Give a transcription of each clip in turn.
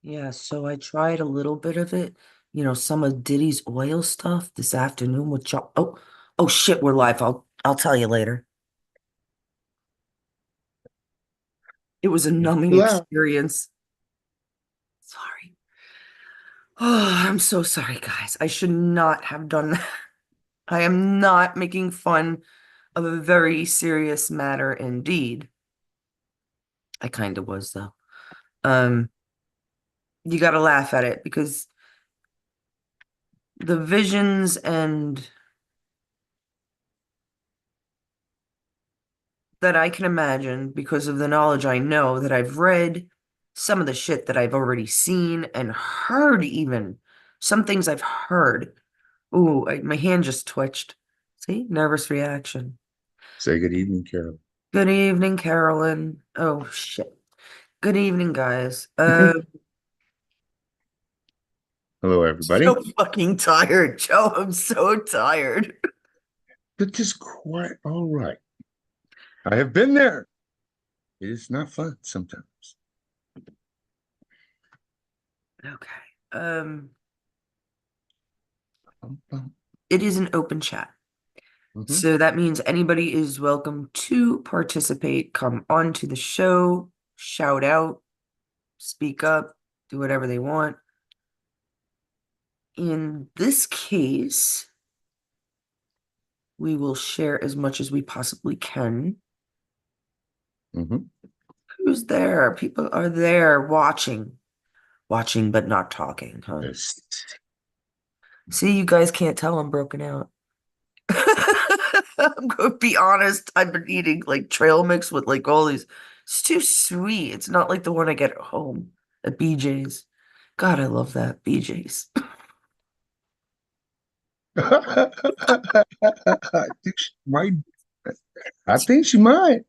Yeah, so I tried a little bit of it, some of Diddy's oil stuff this afternoon with oh shit, we're live. I'll tell you later. It was a numbing Yeah. experience. Sorry. Oh, I'm so sorry, guys. I should not have done that. I am not making fun of a very serious matter indeed. I kind of was though. Um, you got to laugh at it because the visions and that I can imagine because of the knowledge I know that I've read, some of the shit that I've already seen and heard, even some things I've heard. Ooh, my hand just twitched. See, nervous reaction. Say good evening, Carol. Good evening, Carolyn. Oh shit. Good evening, guys. Hello, everybody. So fucking tired, Joe. I'm so tired. That is quite all right. I have been there. It is not fun sometimes. Okay. Bum, bum. It is an open chat. Mhm. So that means anybody is welcome to participate, come onto the show, shout out, speak up, do whatever they want. In this case, we will share as much as we possibly can. Mhm. Who's there? People are there watching but not talking, huh? Yes. See, you guys can't tell I'm broken out. I'm gonna be honest. I've been eating like trail mix with like all these. It's too sweet. It's not like the one I get at home at BJ's. God, I love that BJ's. I think she might. I think she might.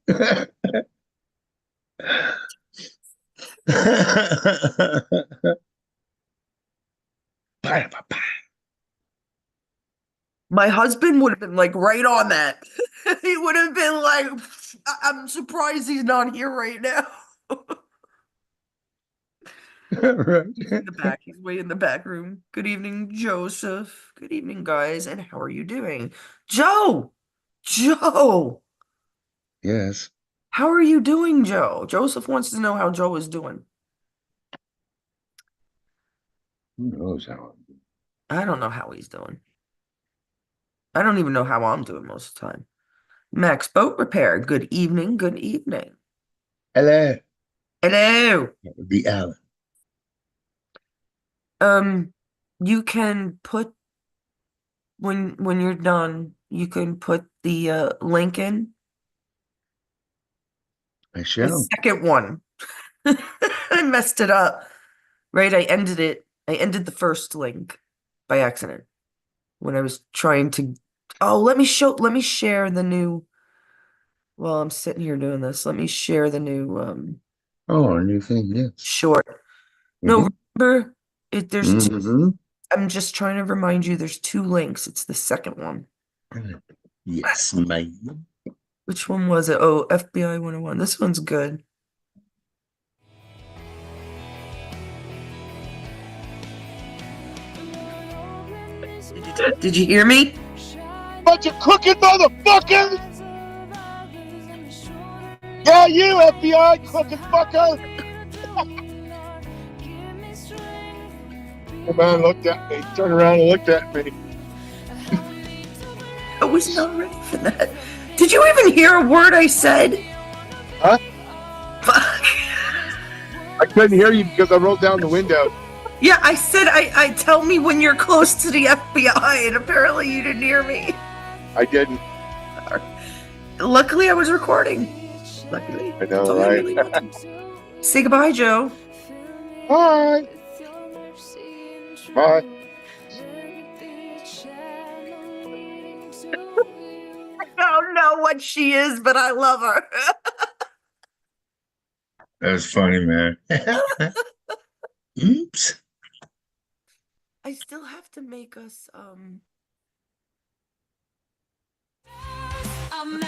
My husband would have been like right on that. He would have been like, I'm surprised he's not here right now." He's in the Right. back. He's way in the back room. Good evening, Joseph. Good evening, guys. And how are you doing? Joe! Joe! Yes. How are you doing, Joe? Joseph wants to know how Joe is doing. Who knows how? I don't know how he's doing. I don't even know how I'm doing most of the time. Max Boat Repair. Good evening. Good evening. Hello. Hello. That would be Alan. Um, you can put when you're done, you can put the link in I the shall. second one. I messed it up. Right, I ended it. I ended the first link by accident when I was trying to. Oh, let me share the new. While I'm sitting here doing this, let me share the new Oh, a new thing. Yes. short. No, Mm-hmm. remember there's two. Mm-hmm. I'm just trying to remind you there's two links. It's the second one. Yes, ma'am. Which one was it? Oh, FBI 101. This one's good. Did you hear me? Bunch of crooked motherfuckers! Yeah, you FBI crooked fucker! The man looked at me, turned around and looked at me. I was not ready for that. Did you even hear a word I said? Huh? Fuck. I couldn't hear you because I rolled down the window. Yeah, I said I tell me when you're close to the FBI, and apparently you didn't hear me. I didn't. Luckily, I was recording. Luckily, I that's know, all you right? really want to. Say goodbye, Joe. Bye. Bye. I don't know what she is, but I love her. That was funny, man. Oops. I still have to make us a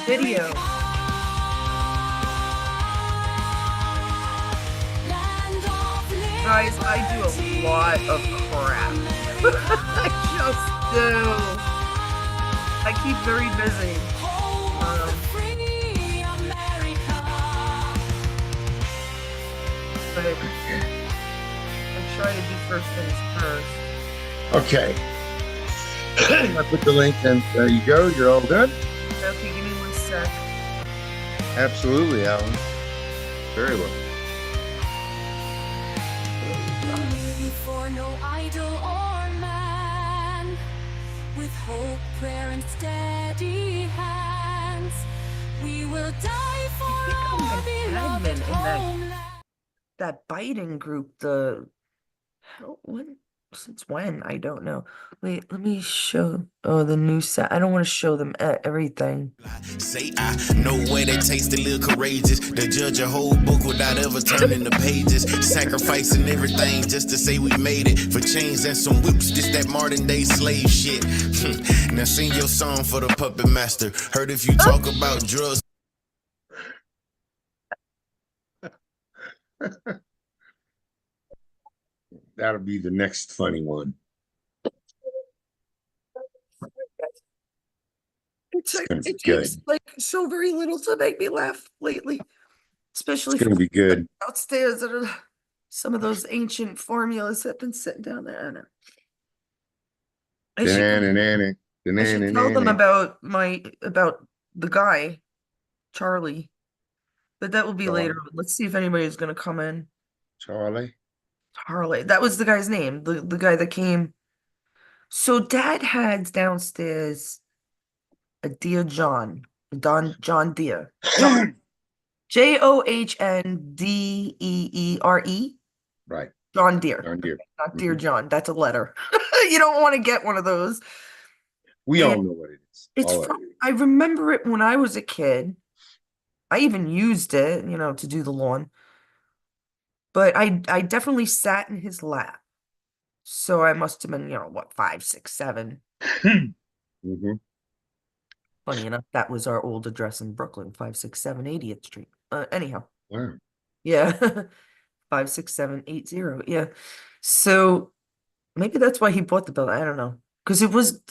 video. Guys, I do a lot of crap. I just do. I keep very busy. But I try to do first things first. Okay. I put the link in. There you go. You're all done. Okay, give me 1 sec. Absolutely, Alan. Very well. For no idol or man, with hope, prayer, and steady hands, we will die for I'm our an beloved admin in homeland. that Biden group, the when since when? I don't know. Wait, let me show. Oh, the new set. I don't want to show them everything. Say I know way that tastes a little courageous to judge a whole book without ever turning the pages, sacrificing everything just to say we made it for chains and some whips. This that modern day slave shit. Now sing your song for the puppet master. Heard if you talk about drugs. That'll be the next funny one. Gonna be It takes good. like so very little to make me laugh lately, especially It's gonna be good. downstairs. That are some of those ancient formulas that have been sitting down there. I don't know. I should Da-na-na-na-na, I should tell them da-na-na-na-na. about the guy, Charlie, but that will be later. Charlie. Let's see if anybody's gonna come in. Charlie. Charlie, that was the guy's name, the guy that came. So Dad had downstairs a Dear John, John Deere, John JOHNDEERE, Right. John Deere, John Deere. not Dear Mhm. John. That's a letter. You don't want to get one of those. We And all know what it is. it's All of from, you. I remember it when I was a kid. I even used it, to do the lawn. But I definitely sat in his lap. So I must have been, what, 5, 6, 7. Mhm. Funny enough, that was our old address in Brooklyn, 567 80th Street. Anyhow, Wow. yeah. 56780. Yeah. So maybe that's why he bought the building. I don't know. Because it was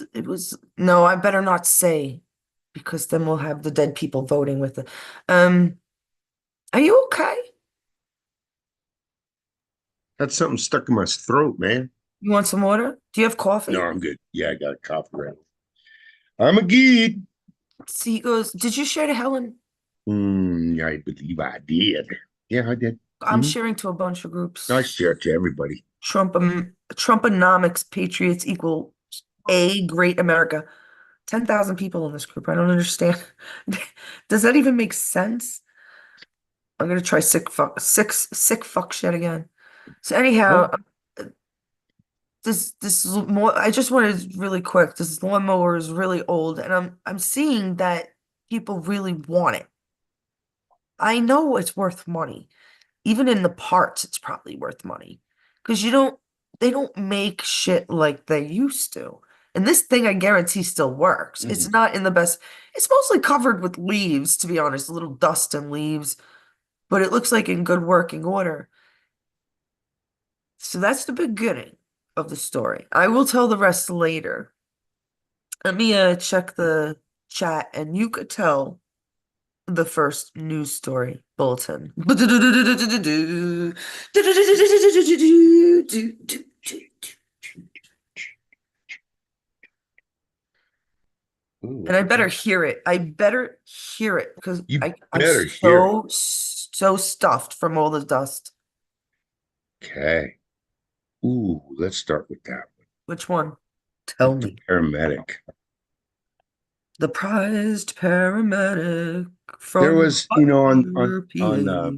no, I better not say, because then we'll have the dead people voting with it. Are you okay? That's something stuck in my throat, man. You want some water? Do you have coffee? No, I'm good. Yeah, I got a coffee right. I'm a geek. See, he goes, did you share to Helen? I believe I did. Yeah, I did. I'm Mhm. sharing to a bunch of groups. I share it to everybody. Trumponomics Patriots equal a great America. 10,000 people in this group. I don't understand. Does that even make sense? I'm gonna try sick fuck shit again. So anyhow, Oh, this is more. I just wanted really quick. This lawnmower is really old, and I'm seeing that people really want it. I know it's worth money. Even in the parts, it's probably worth money. Because they don't make shit like they used to. And this thing, I guarantee, still works. It's not in the best, it's mostly covered with leaves, to be honest, a little dust and leaves, but it looks like in good working order. So that's the beginning of the story. I will tell the rest later. Let me check the chat, and you could tell the first news story bulletin. ooh, And I better hear it. I better hear it because you I'm better hear it. so stuffed from all the dust. Okay. Ooh, let's start with that Which one? Tell one. The me. paramedic. The prized paramedic There from was, Butler, on PA.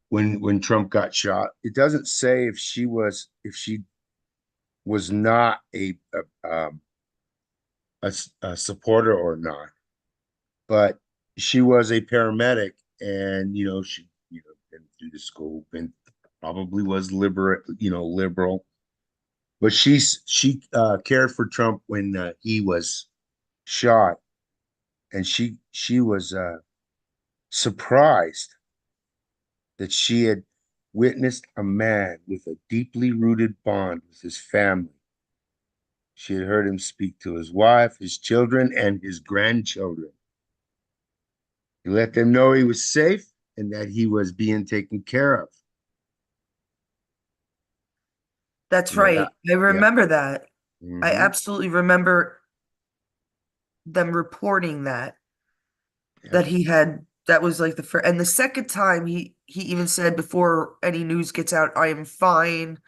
when Trump got shot, it doesn't say if she was not a supporter or not, but she was a paramedic, and she been through the school and probably was liberal, but she cared for Trump when he was shot, and she was surprised that she had witnessed a man with a deeply rooted bond with his family. She had heard him speak to his wife, his children, and his grandchildren. He let them know he was safe and that he was being taken care of. That's Yeah, right. I yeah. remember that. I Hmm. absolutely remember them reporting Yeah, that he had that was like the first and the second time he even said before any news gets out, I am fine.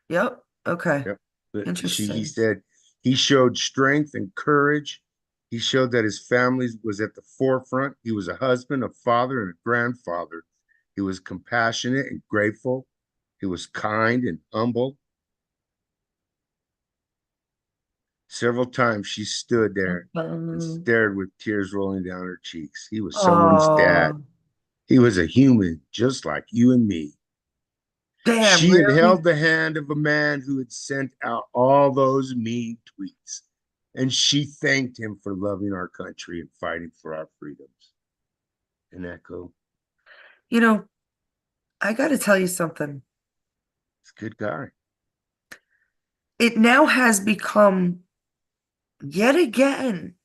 Yep. Okay. yeah. But he Interesting. said he showed strength and courage. He showed that his family was at the forefront. He was a husband, a father, and a grandfather. He was compassionate and grateful. He was kind and humble. Several times she stood there and stared with tears rolling down her cheeks. He was someone's dad. Oh, He was a human, just like you and me. damn, She had held really? the hand of a man who had sent out all those mean tweets, and she thanked him for loving our country and fighting for our freedoms. Isn't that cool? You know, I got to tell you something. He's a good guy. It now has become yet again.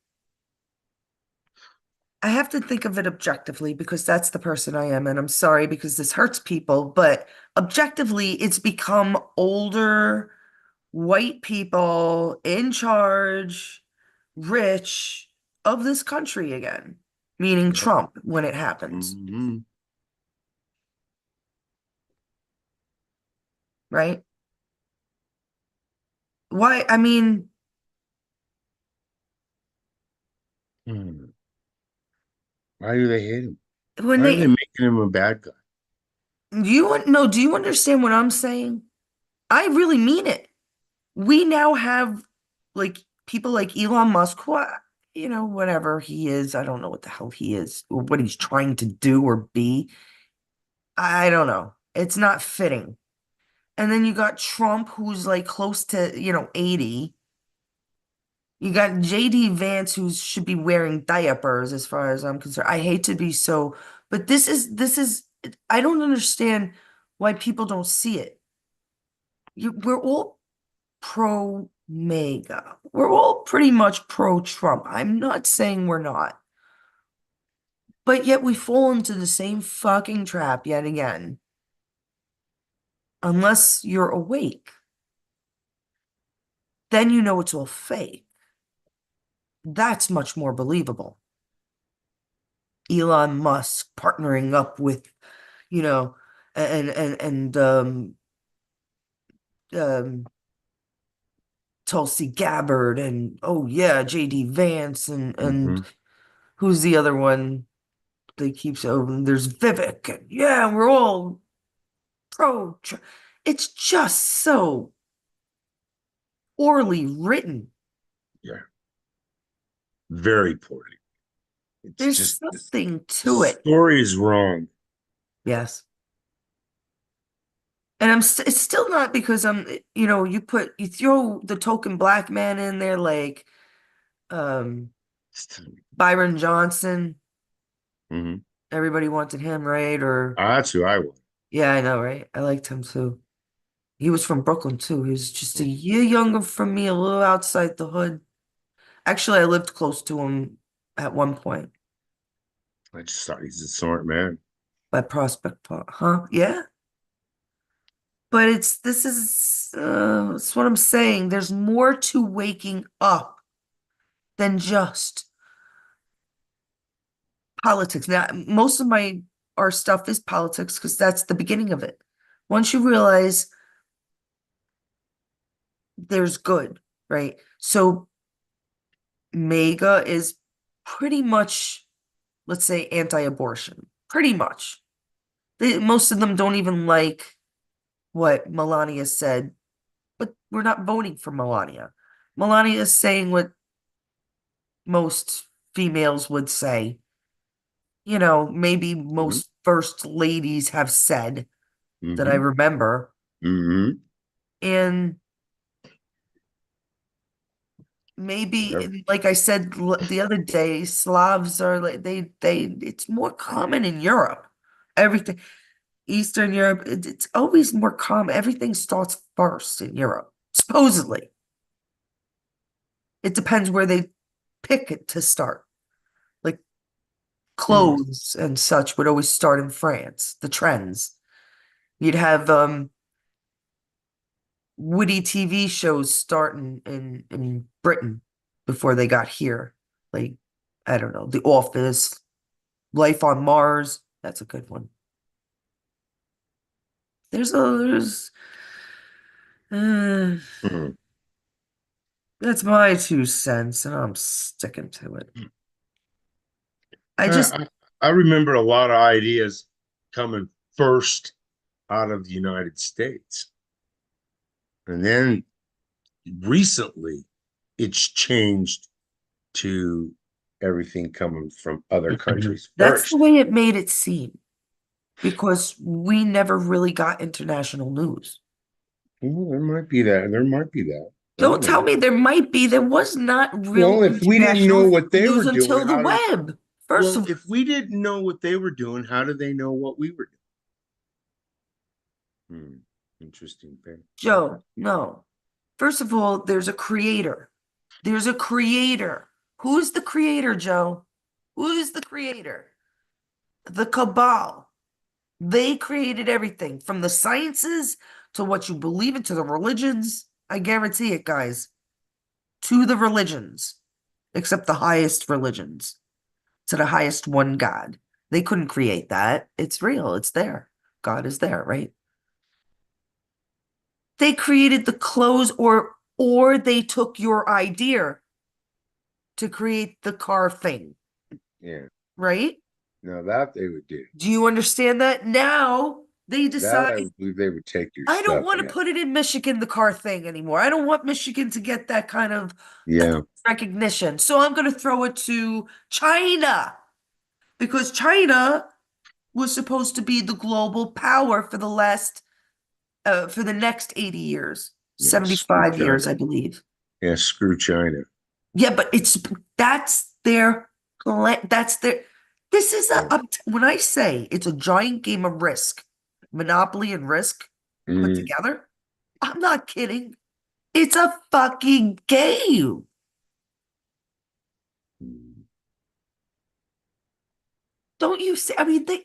I have to think of it objectively because that's the person I am. And I'm sorry because this hurts people, but objectively, it's become older white people in charge, rich of this country again, meaning Yep. Trump when it happens, Hmm. right? Why? I mean, Hmm. Why do they hate him? when Why are they they, making him a bad guy? do you want, no, do you understand what I'm saying? I really mean it. We now have like people like Elon Musk, who, whatever he is, I don't know what the hell he is or what he's trying to do or be. I don't know. It's not fitting. And then you got Trump, who's like close to, 80. You got JD Vance, who should be wearing diapers, as far as I'm concerned. I hate to be so, but I don't understand why people don't see it. We're all pro MAGA. We're all pretty much pro Trump. I'm not saying we're not, but yet we fall into the same fucking trap yet again, unless you're awake. Then you know it's all fake. That's much more believable. Elon Musk partnering up with, you know, and um Tulsi Gabbard and oh yeah, JD Vance and Hmm. who's the other one they keep saying there's Vivek and yeah, we're all pro. It's just so poorly written. Yeah, very poorly. It's There's just something the to it. story is wrong. Yes. And it's still not because you throw the token black man in there like um Byron Johnson. Hmm. Everybody wanted him, right? Or That's who I want. yeah, I know, right? I liked him too. He was from Brooklyn too. He was just a year younger from me, a little outside the hood. Actually, I lived close to him at one point I just thought he's a smart man. by Prospect Park. Huh? Yeah. But it's what I'm saying. There's more to waking up than just politics. Now, most of my our stuff is politics because that's the beginning of it. Once you realize there's good, right? So MAGA is pretty much, let's say, anti-abortion. Pretty much. Most of them don't even like what Melania said, but we're not voting for Melania. Melania is saying what most females would say. Maybe Hmm. most first ladies have said that I Hmm. remember. Hmm. And maybe, like I said the other day, Slavs are like it's more common in Europe. Everything. Eastern Europe, it's always more common. Everything starts first in Europe, supposedly. It depends where they pick it to start. Like Mm. clothes and such would always start in France, the trends. You'd have witty TV shows starting in Britain before they got here. Like, I don't know, The Office, Life on Mars. That's a good one. There's uh, Mm. that's my 2 cents, and I'm sticking to it. I I, just I I remember a lot of ideas coming first out of the United States. And then recently it's changed to everything coming from other countries that's the first. way it made it seem because we never really got international news. Well, there might be that. There might be that. I Don't don't tell know. me there might be. There was not real Well, if we didn't know international what they news were doing, until the how did, web. First well, of if we didn't know what they were doing, how did they know what we were doing? Interesting thing. Joe, no. First of all, there's a creator. There's a creator. Who's the creator, Joe? Who's the creator? The cabal. They created everything from the sciences to what you believe in to the religions. I guarantee it, guys. To the religions, except the highest religions, to the highest one God. They couldn't create that. It's real. It's there. God is there, right? They created the clothes or they took your idea to create the car thing, Yeah. right? Now that they would do. Do you understand that? Now they That I decide, would believe they would take your I don't stuff want to and put it in Michigan, the car thing anymore. I don't want Michigan to get that kind of yeah. recognition. So I'm going to throw it to China because China was supposed to be the global power for for the next 80 years, Yeah, screw 75 China. years, I believe. Yeah, screw China. Yeah, but that's their plan. This is Yeah. when I say it's a giant game of Risk, Monopoly and Risk put Mm. together. I'm not kidding. It's a fucking game. Don't you see? I mean, they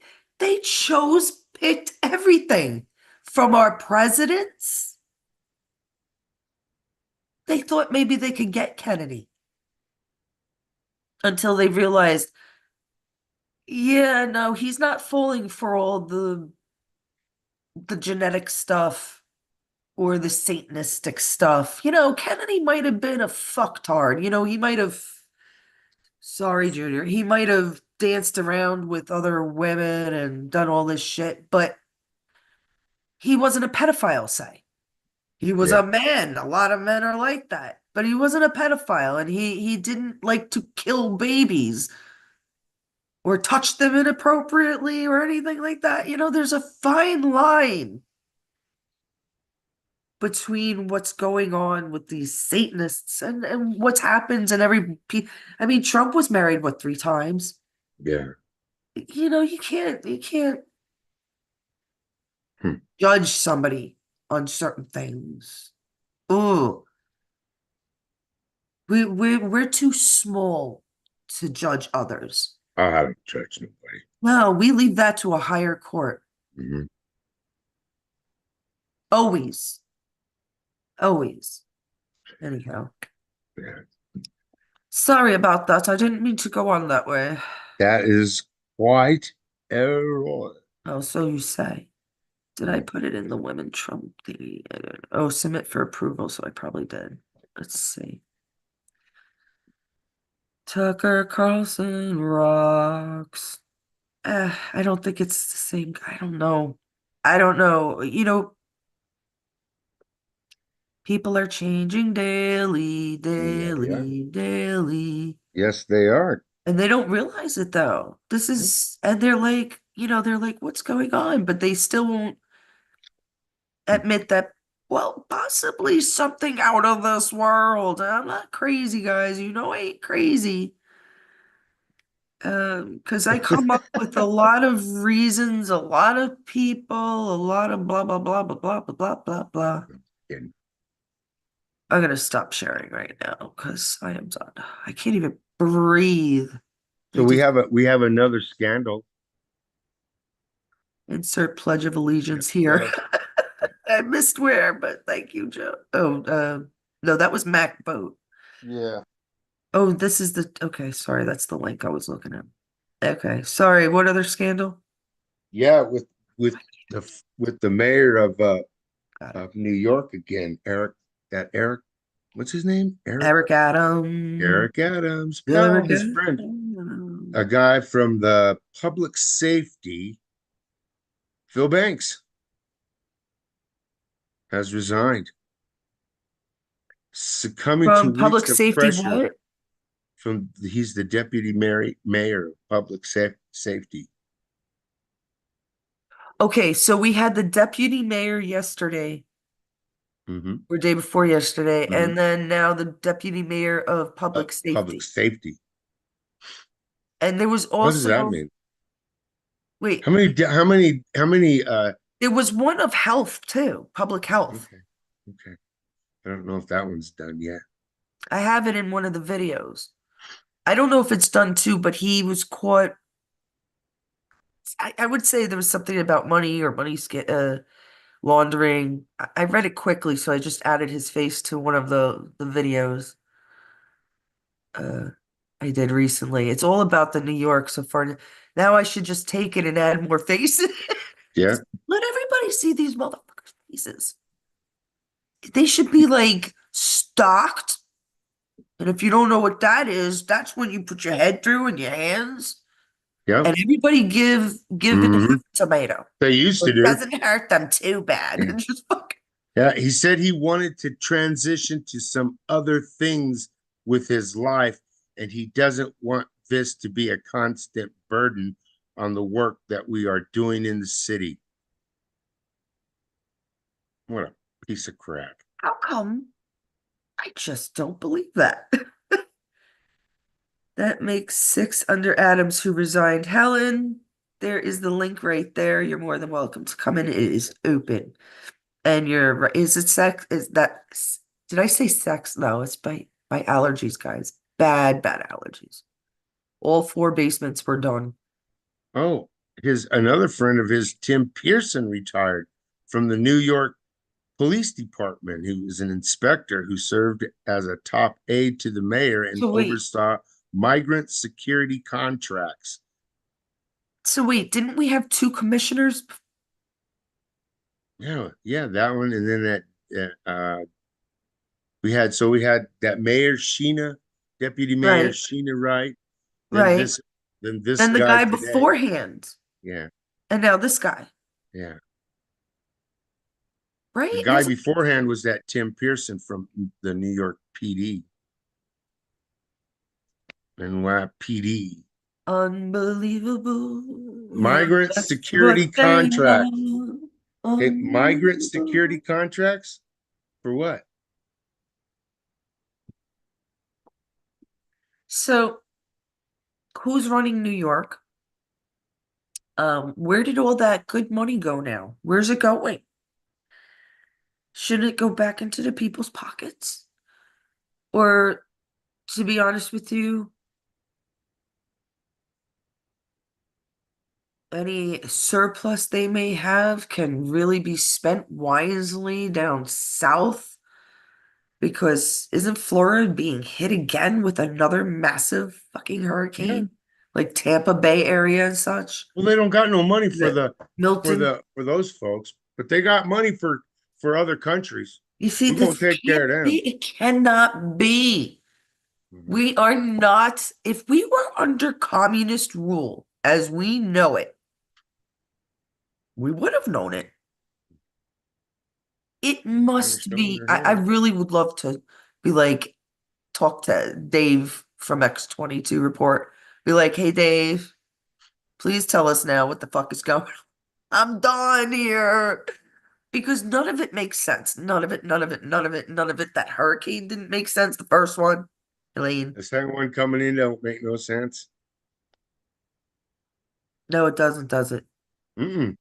picked everything from our presidents. They thought maybe they could get Kennedy until they realized, yeah, no, he's not falling for all the genetic stuff or the Satanistic stuff. Kennedy might have been a fucktard. He might have, sorry, Junior, he might have danced around with other women and done all this shit, but he wasn't a pedophile, say. He was Yeah. a man. A lot of men are like that, but he wasn't a pedophile and he didn't like to kill babies or touch them inappropriately or anything like that. There's a fine line between what's going on with these Satanists and what's happens and I mean, Trump was married, what, 3 times? Yeah. You can't Hmm. judge somebody on certain things. Oh, we're too small to judge others. I haven't judged nobody. No, we leave that to a higher court. Hmm. Always. Always. Anyhow. Yeah. Sorry about that. I didn't mean to go on that way. That is quite error. Oh, so you say. Did I put it in the women Trump thingy? I don't know. Oh, submit for approval, so I probably did. Let's see. Tucker Carlson rocks. I don't think it's the same guy. I don't know. I don't know. People are changing daily, Yeah, yeah. daily, daily. Yes, they are. And they don't realize it though. And they're like, what's going on? But they still won't admit that, well, possibly something out of this world. I'm not crazy, guys. I ain't crazy. Because I come up with a lot of reasons, a lot of people, a lot of blah blah blah blah blah blah blah blah blah. And I'm gonna stop sharing right now because I am done. I can't even breathe. so I just we have another scandal. insert Pledge of Allegiance here. Yes. I missed where, but thank you, Joe. Oh, no, that was Mac Boat. Yeah. Oh, this is the okay. Sorry, that's the link I was looking at. Okay, sorry. What other scandal? Yeah, with the mayor Got it. of New York again, Eric, what's his name? Eric Adam. Eric Adams. Well, Eric his friend, Adam. a guy from the public safety, Phil Banks, has resigned, succumbing to From weeks public of safety, pressure what? from he's the deputy mayor of public safety. Okay, so we had the deputy mayor yesterday, Hmm. or day before yesterday, Hmm. and then now the deputy mayor of public Public safety. safety. And there was What does that also, mean? wait, How many there was one of health too, public health. okay, okay. I don't know if that one's done yet. I have it in one of the videos. I don't know if it's done too, but he was caught. I would say there was something about money or laundering. I read it quickly, so I just added his face to one of the videos uh, I did recently. It's all about the New York so far. Now I should just take it and add more faces. Yeah. Let everybody see these motherfuckers' faces. They should be like stocked. And if you don't know what that is, that's when you put your head through and your hands. Yep. And everybody give it Hmm. a tomato. They used So to it do. doesn't hurt them too bad. Just fuck. Yeah, he said he wanted to transition to some other things with his life, and he doesn't want this to be a constant burden on the work that we are doing in the city. What a piece of crap. How come? I just don't believe that. That makes 6 under Adams who resigned. Helen, there is the link right there. You're more than welcome to come in. It is open. And you're right. Is it sex? Is that, did I say sex? No, it's by allergies, guys. Bad allergies. All 4 basements were done. Oh, his another friend of his, Tim Pearson, retired from the New York Police Department, who was an inspector who served as a top aide to the mayor and So wait, oversaw migrant security contracts. didn't we have 2 commissioners? Yeah, yeah, that one, and then we had that Mayor Sheena, Deputy Mayor Right, Sheena Wright, then right. this Then the guy guy today. beforehand, Yeah, and now this guy, yeah. The right? guy beforehand was that Tim Pearson from the New York PD. And what PD? Unbelievable. Migrant That's security what they contract. are. Okay, migrant security Unbelievable. contracts for what? So, who's running New York? Where did all that good money go now? Where's it going? Shouldn't it go back into the people's pockets? Or, to be honest with you, any surplus they may have can really be spent wisely down south? Because isn't Florida being hit again with another massive fucking Yeah. hurricane? Like Tampa Bay area and such? Well, they don't got no money Is it Milton? for those folks, but they got money for other countries. You see, We're gonna this take care can't of them. be, it cannot be. Mhm. We are not, if we were under communist rule as we know it, we would have known it. It They're must showing be, their I hand. really would love to be like, talk to Dave from X22 Report. Be like, hey, Dave, please tell us now what the fuck is going on. I'm done here. Because none of it makes sense. None of it, none of it, none of it, none of it. That hurricane didn't make sense, the first one. Elaine. The second one coming in don't make no sense. No, it doesn't, does it? Mm-mm.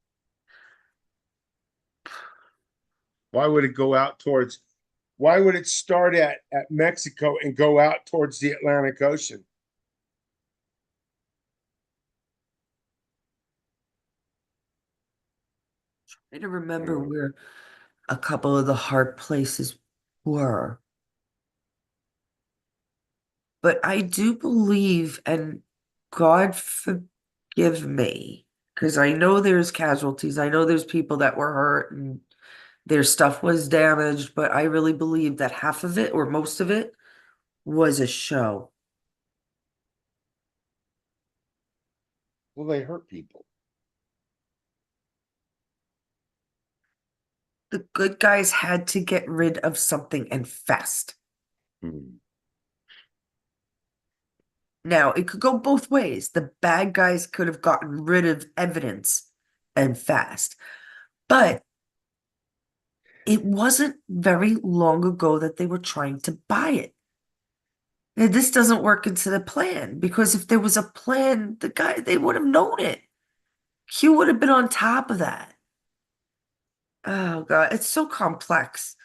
Why would it go out towards? Why would it start at Mexico and go out towards the Atlantic Ocean? I don't remember Mm. where a couple of the hard places were. But I do believe, and God forgive me, because I know there's casualties. I know there's people that were hurt and their stuff was damaged, but I really believe that half of it or most of it was a show. Well, they hurt people. The good guys had to get rid of something and fast. Mm. Now, it could go both ways. The bad guys could have gotten rid of evidence and fast. But it wasn't very long ago that they were trying to buy it. And this doesn't work into the plan because if there was a plan, they would have known it. Q would have been on top of that. Oh God, it's so complex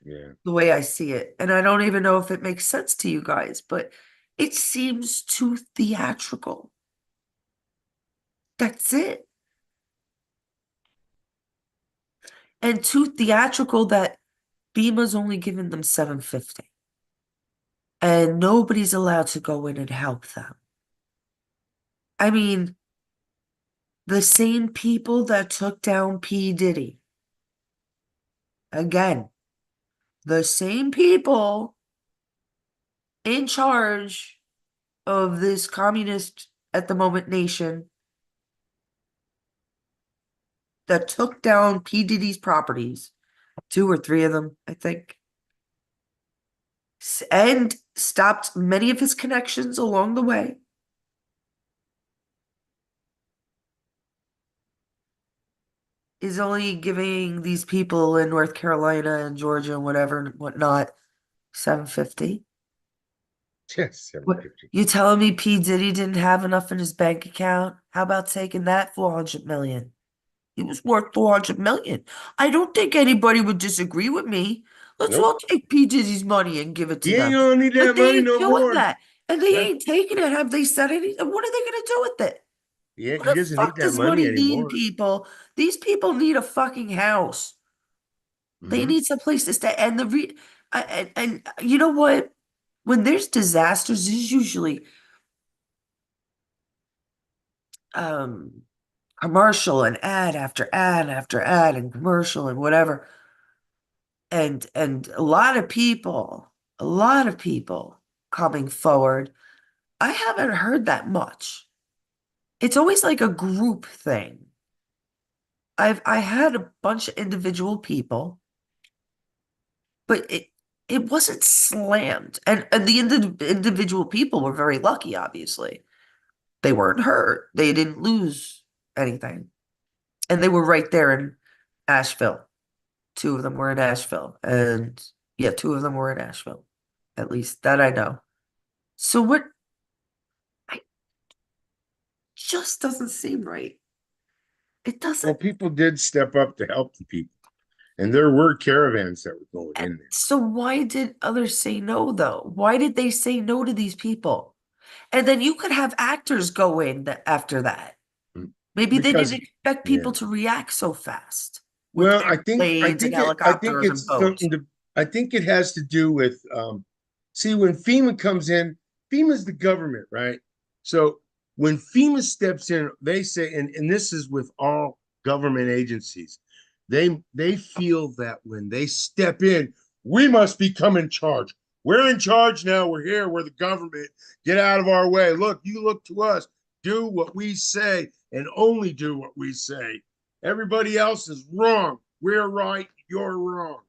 Yeah. the way I see it. And I don't even know if it makes sense to you guys, but it seems too theatrical. That's it. And too theatrical that FEMA's only given them 750. And nobody's allowed to go in and help them. I mean, the same people that took down P. Diddy. Again, the same people in charge of this communist at the moment nation that took down P. Diddy's properties, two or three of them, I think, and stopped many of his connections along the way. Is only giving these people in North Carolina and Georgia and whatever and whatnot 750. Yes, What 750. you telling me P. Diddy didn't have enough in his bank account? How about taking that 400 million? He was worth 400 million. I don't think anybody would disagree with me. Let's all Nope. take P. Diddy's money and give it to He ain't them. gonna need But that they money ain't no doing more. that. And they Yeah. ain't taking it. Have they said anything? What are they gonna do with it? Yeah, What he the doesn't need fuck that does money money mean, anymore. people? These people need a fucking house. They Hmm. need some place to stay. And and you know what? When there's disasters, there's usually um commercial and ad after ad after ad and commercial and whatever. And a lot of people coming forward. I haven't heard that much. It's always like a group thing. I had a bunch of individual people, but it wasn't slammed. And the individual people were very lucky, obviously. They weren't hurt. They didn't lose anything. And they were right there in Asheville. Two of them were in Asheville. And yeah, two of them were in Asheville. At least that I know. So what I just doesn't seem right. It Well, doesn't. people did step up to help the people, and there were caravans that were going And in there. so why did others say no though? Why did they say no to these people? And then you could have actors go in after that. Mm. Maybe they didn't Because, expect yeah. people to react so fast with Well, I airplanes and think I think helicopters and it's boats. something to, I think it has to do with see, when FEMA comes in, FEMA's the government, right? So when FEMA steps in, they say, and this is with all government agencies, they feel that when they step in, we must become in charge. We're in charge now. We're here. We're the government. Get out of our way. Look, you look to us. Do what we say and only do what we say. Everybody else is wrong. We're right. You're wrong.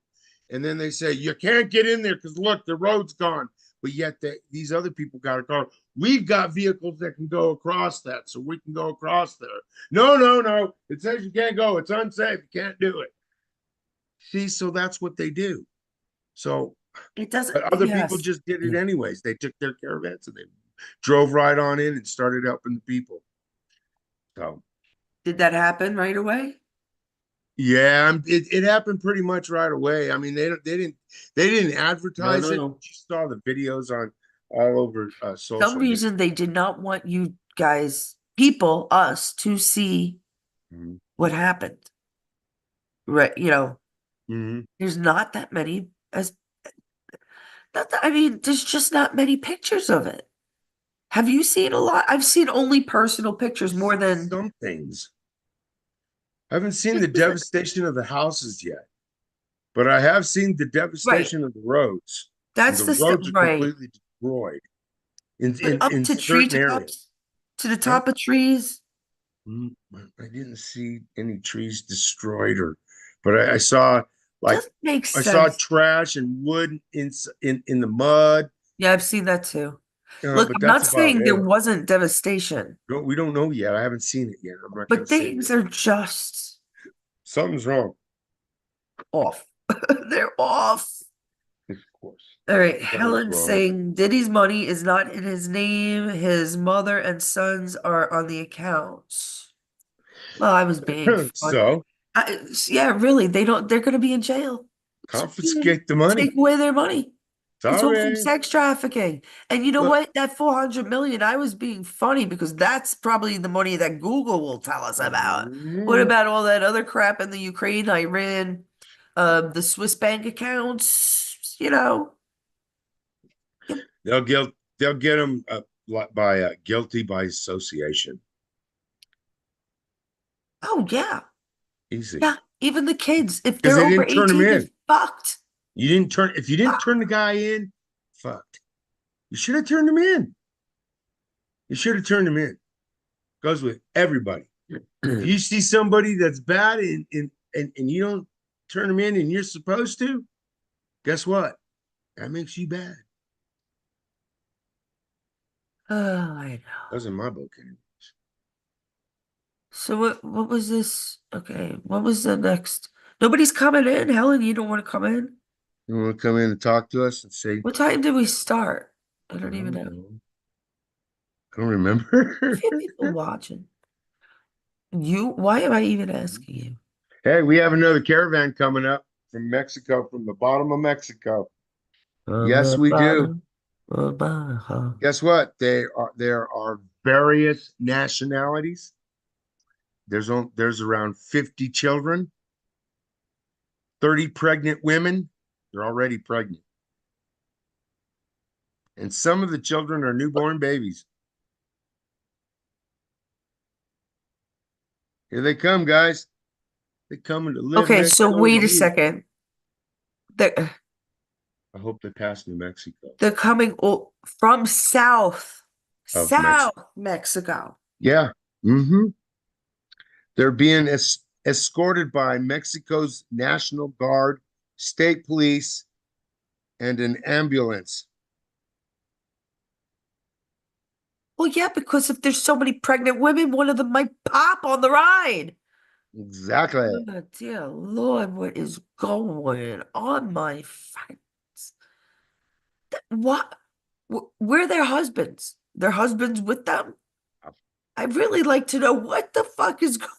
And then they say, you can't get in there because look, the road's gone. But yet these other people got a car. We've got vehicles that can go across that, so we can go across there. No, no, no. It says you can't go. It's unsafe. You can't do it. See, so that's what they do. So, It doesn't, but other people yes. just did it Yeah. anyways. They took their caravans and they drove right on in and started helping the people. So Did that happen right away? Yeah, it happened pretty much right away. I mean, they didn't No, advertise no, it. no. You saw the videos on all over Some social media. reason they did not want you guys, people, us, to see Mhm. what happened. Right, Mhm. there's not that many as not that, I mean, there's just not many pictures of it. Have you seen a lot? I've seen only personal pictures I've more seen than some things. I haven't seen just the devastation of the houses yet, but I have seen the right. devastation of the roads. And That's the the stuff, roads are right. completely destroyed But up in to certain areas. treetops, to the Huh? top of trees. I didn't see any trees destroyed but I saw like Doesn't make I saw sense. trash and wood in the mud, Yeah, I've seen that too. Look, but I'm that's not about saying there it. wasn't devastation, We don't know yet. I haven't seen it yet. I'm not going but to say things that are just something's wrong. off. They're off. Of course, All right, something's Helen's wrong. saying Diddy's money is not in his name. His mother and sons are on the accounts. Well, I was being fun. So Yeah, really, they're going to be in jail. confiscate the money. Take away their money. It's all from Sorry. sex trafficking. And you know Look, what? That 400 million, I was being funny because that's probably the money that Google will tell us about. What mm, about all that other crap in the Ukraine, Iran, the Swiss bank accounts, Yep. they'll get them by guilty by association. Oh, yeah. Easy. Yeah. Even the kids, if Because they're they over didn't turn him 18, they're in. fucked. You didn't turn if you didn't Ah, turn the guy in, fucked. You should have turned him in. You should have turned him in. Goes with everybody. If you see somebody that's bad and you don't turn them in and you're supposed to, guess what? That makes you bad. Oh, I know. That's in my book anyway. So what was this? Okay, what was the next? Nobody's coming in. Helen, you don't want to come in? You want to come in and talk to us and say, What time did we start? I I don't even don't know. know. I don't A remember. few people watching. Why am I even asking you? Hey, we have another caravan coming up from Mexico, from the bottom of Mexico. From Yes, the we do. bottom of my heart. Guess what? There are various nationalities. There's around 50 children, 30 pregnant women. They're already pregnant. And some of the children are newborn babies. Here they come, guys. They coming to live Okay, next so door to wait a you. second. They're, I hope they pass New Mexico they're coming from of Mexico. South Mexico. Yeah. Mm-hmm. They're being escorted by Mexico's National Guard, state police, and an ambulance. Well, yeah, because if there's so many pregnant women, one of them might pop on the ride. Exactly. Oh, dear Lord, what is going on, my friends? What? Where are their husbands? Their husbands with them? I'd really like to know what the fuck is going.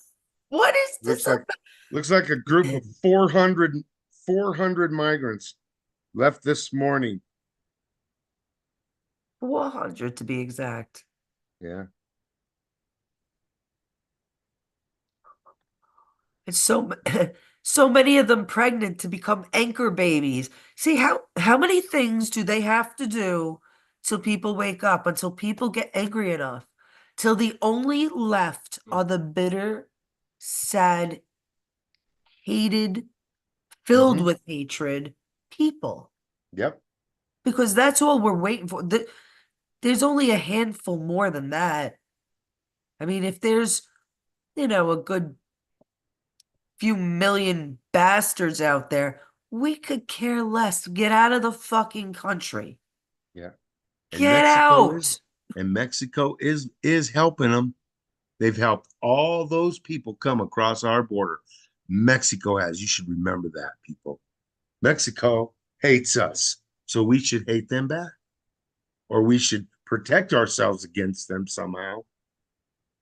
What is Looks this like looks like a group about? of 400 migrants left this morning. 400 to be exact. Yeah. And so many of them pregnant to become anchor babies. See how many things do they have to do till people wake up, until people get angry enough, till the only left are the bitter, sad, hated, filled Mm-hmm. with hatred people. Yep. Because that's all we're waiting for. There's only a handful more than that. I mean, if there's, a good few million bastards out there, we could care less. Get out of the fucking country. Yeah. And Get Mexico is out. and Mexico is helping them. They've helped all those people come across our border. Mexico has. You should remember that, people. Mexico hates us, so we should hate them back, or we should protect ourselves against them somehow.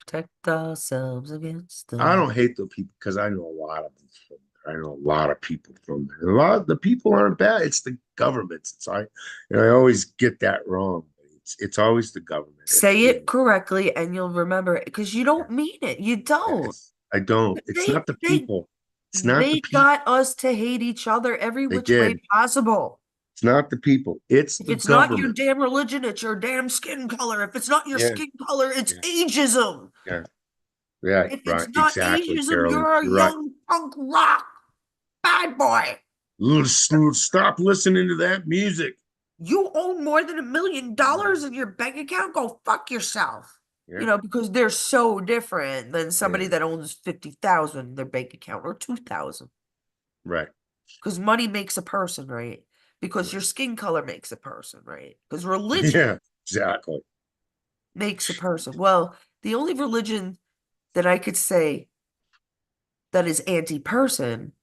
Protect ourselves against I the. don't hate the people because I know a lot of them from there. I know a lot of people from there. A lot of the people aren't bad. It's the governments. I always get that wrong. It's always the government. Say it correctly and you'll remember it because you Yeah, don't mean it. You don't. I don't. But It's They not the they people. It's not the they people. got us to hate each other every They which way did. possible. It's not the people. It's If the it's not your government. damn religion, it's your damn skin color. If it's not your Yeah, skin color, it's yeah, ageism. yeah. Yeah, If it's right. not Exactly, ageism, Carolyn. you're a You're right. young punk rock bad boy. Stop listening to that music. You own more than $1 million in your bank account, go fuck yourself. Yeah, Because they're so different than somebody yeah, that owns 50,000 in their bank account or 2,000. right. Because money makes a person, right? Because your Right. skin color makes a person, right? Because religion Yeah, exactly. makes a person. Well, the only religion that I could say that is anti-person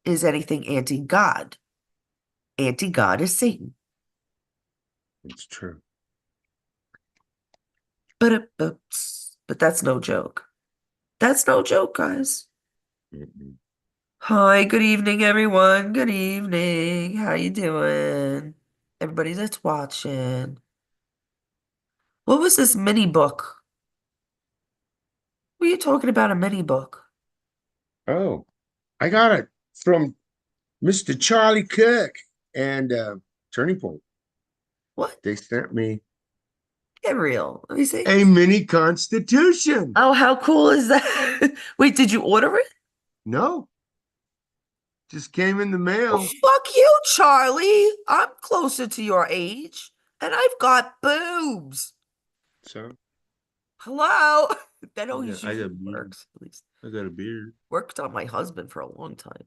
is anything anti-God. Anti-God is Satan. It's true. But that's no joke. That's no joke, guys. Mm-mm. Hi, good evening, everyone. Good evening. How you doing? Everybody that's watching. What was this mini book? What are you talking about a mini book? Oh, I got it from Mr. Charlie Kirk and Turning Point. What? They sent me Get real. Let me see. a mini constitution. Oh, how cool is that? Wait, did you order it? No, just came in the Well, mail. fuck you, Charlie. I'm closer to your age, and I've got boobs. So Hello? That always I got usually a beard. works, at least. I got a beard. Worked on my husband for a long time.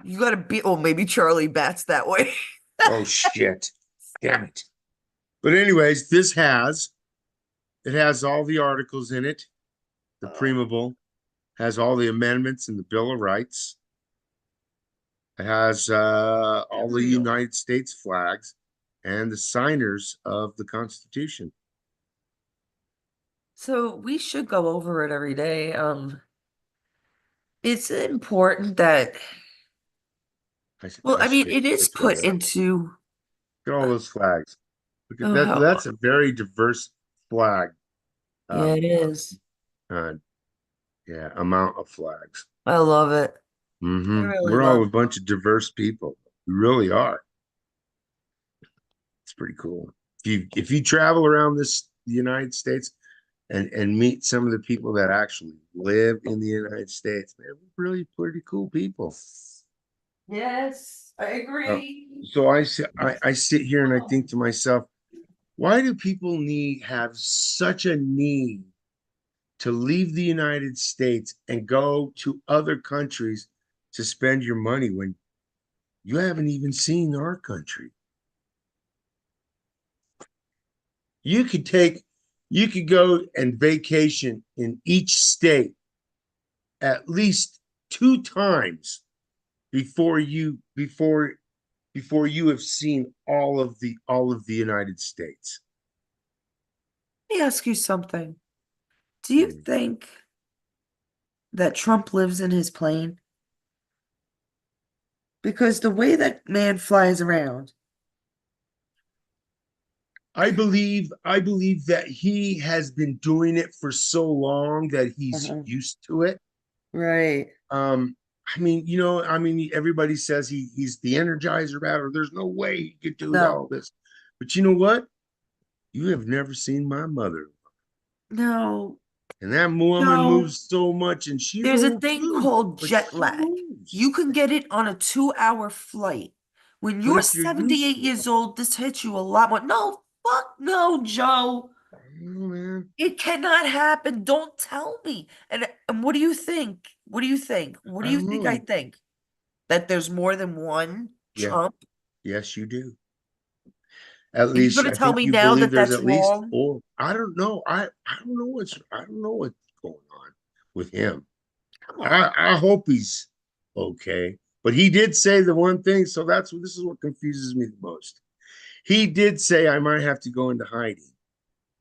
You gotta be, oh, maybe Charlie bats that way. Oh shit. Damn it. But anyways, it has all the articles in it. The Oh, Primable has all the amendments in the Bill of Rights. It has all get the real. United States flags and the signers of the Constitution. So we should go over it every day. It's important that, well, I I mean, should it is take care of put that. into, Look at all those flags. Look at oh, that. how, That's a very diverse flag. yeah, Um, it is. uh, yeah, amount of flags. I love it. I Hmm. really We're all love a bunch of diverse people. We really are. It's pretty cool. If you travel around the United States and meet some of the people that actually live in the United States, man, we're really pretty cool people. Yes, I Uh, agree. so I sit here and I think to myself, why do people have such a need to leave the United States and go to other countries to spend your money when you haven't even seen our country? You could take, you could go and vacation in each state at least 2 times before you have seen all of the United States. Let me ask you something. Do you Mm. think that Trump lives in his plane? Because the way that man flies around, I believe that he has been doing it for so long that he's uh-huh, used to it. right? Um, everybody says he's the Energizer Battle. There's no way he could do No, all this. But you know what? You have never seen my mother. no, And that woman no. moves so much, and she's There's a old thing too, called but jet she lag. You moves. can get it on a 2-hour flight. When But you're if you're used 78 to years old, this hits you a lot more. No, fuck no, Joe. it, I don't know, man. It cannot happen. Don't tell me. And what do you think? What do you think? What do I you don't think I know. think? That there's more than one Yeah, Trump? yes, you do. At And you're least gonna I tell think me you now believe that there's that's at least wrong? four. I don't know. I don't know what's going on with him. Come on. I hope he's okay. But he did say the one thing, so this is what confuses me the most. He did say I might have to go into hiding,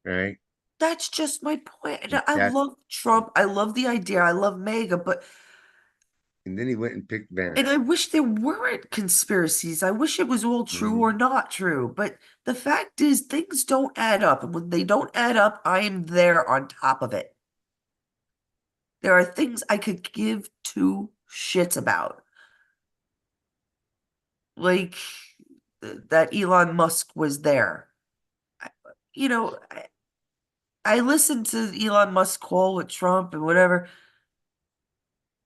right? That's just my point. And I That love Trump. I love the idea. I love MAGA, but and then he went and picked and Van. I wish there weren't conspiracies. I wish it was all true or Mhm. not true. But the fact is, things don't add up. And when they don't add up, I am there on top of it. There are things I could give two shits about. Like that Elon Musk was there. I- You know, I listened to Elon Musk call with Trump and whatever.